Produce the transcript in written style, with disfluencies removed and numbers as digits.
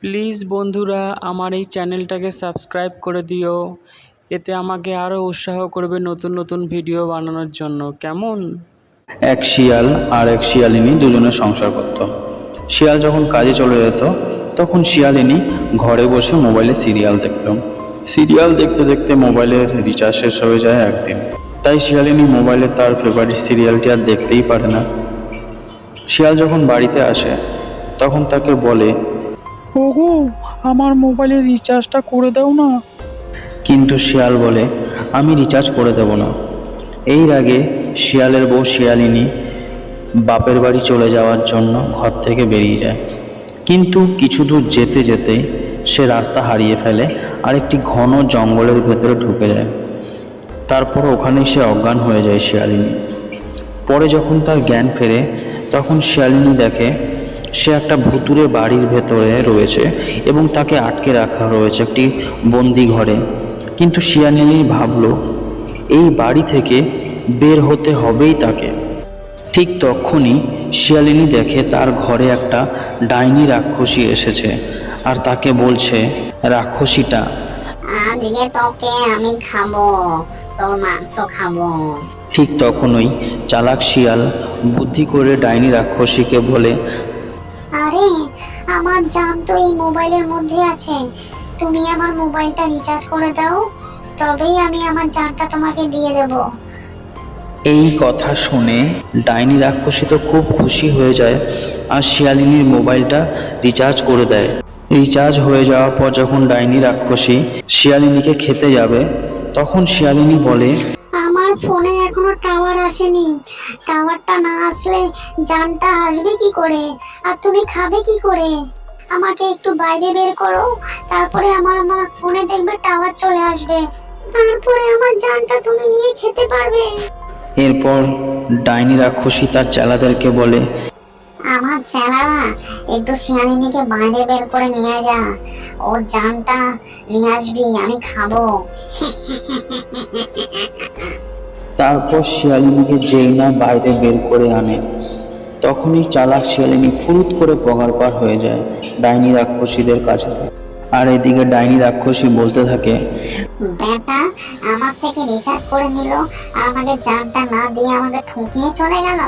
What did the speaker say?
Please বন্ধুরা আমার এই চ্যানেলটাকে সাবস্ক্রাইব করে দিও, এতে আমাকে আরও উৎসাহ করবে নতুন নতুন ভিডিও বানানোর জন্য। কেমন? এক শিয়াল আর এক শিয়ালিনী দুজনে সংসার করত। শিয়াল যখন কাজে চলে যেত তখন শিয়ালিনী ঘরে বসে মোবাইলে সিরিয়াল দেখত। সিরিয়াল দেখতে দেখতে মোবাইলের রিচার্জ শেষ হয়ে যায় একদিন। তাই শিয়ালিনী মোবাইলে তার ফেভারিট সিরিয়ালটি আর দেখতেই পারে না। শিয়াল যখন বাড়িতে আসে তখন তাকে বলে, ওগো, আমার মোবাইলের রিচার্জটা করে দাও না। কিন্তু শিয়াল বলে, আমি রিচার্জ করে দেব না। এই রাগে শিয়ালের বউ শিয়ালিনী বাপের বাড়ি চলে যাওয়ার জন্য ঘর থেকে বেরিয়ে যায়। কিন্তু কিছু দূর যেতে যেতে সে রাস্তা হারিয়ে ফেলে আর একটি ঘন জঙ্গলের ভেতরে ঢুকে যায়। তারপর ওখানেই সে অজ্ঞান হয়ে যায় শিয়ালিনী। পরে যখন তার জ্ঞান ফেরে তখন শিয়ালিনী দেখে সে একটা ভুতুড়ে বাড়ির ভেতরে রয়েছে এবং তাকে আটকে রাখা রয়েছে একটি বন্দি ঘরে। কিন্তু শিয়ালিনী ভাবলো এই বাড়ি থেকে বের হতে হবেই তাকে। ঠিক তখনই শিয়ালিনী দেখে তার ঘরে একটা ডাইনি রাক্ষসী এসেছে আর তাকে বলছে, রাক্ষসীটা, আজকে তোকে আমি খাবো, তোর মাংস খাবো। ঠিক তখনই চালাক শিয়াল বুদ্ধি করে ডাইনি রাক্ষসীকে বলে, আরে, আমার জান তো এই মোবাইলের মধ্যে আছে, তুমি আমার মোবাইলটা রিচার্জ করে দাও, তবেই আমি আমার জানটা তোমাকে দিয়ে দেব। এই কথা শুনে ডাইনি রাক্ষসী তো খুব খুশি হয়ে যায় আর শিয়ালিনীর মোবাইলটা রিচার্জ করে দেয়। রিচার্জ হয়ে যাওয়ার পর যখন ডাইনি রাক্ষসী শিয়ালিনীকে খেতে যাবে তখন শিয়ালিনী বলে, আমার ফোনে এখনো টাওয়ার আসেনি, টাওয়ারটা না আসলে জানটা আসবে কি করে, আর তুমি খাবে কি করে? আমাকে একটু বাইরে বের করো, তারপরে আমার ফোনে দেখবে টাওয়ার চলে আসবে, তারপরে আমার জানটা তুমি নিয়ে খেতে পারবে। এরপর ডাইনি রাক্ষসী তার চেলাদেরকে বলে, আমার চেলারা, একটু শিয়ালিনীকে বাইরে বের করে নিয়ে যা, ওর জানটা নিয়ে আসবি, আমি খাবো। তারপর শিয়ালিনীকে যেই না বাইরে বের করে আনে তখনই চালাক শিয়ালিনী ফুরুত করে পগার পার হয়ে যায় ডাইনি রাক্ষসীদের কাছে। আর এদিকে ডাইনি রাক্ষসী বলতে থাকে, বেটা আমার থেকে রিচার্জ করে নিল আর আমাকে জানটা না দিয়ে আমাকে ঠকিয়ে চলে গেল।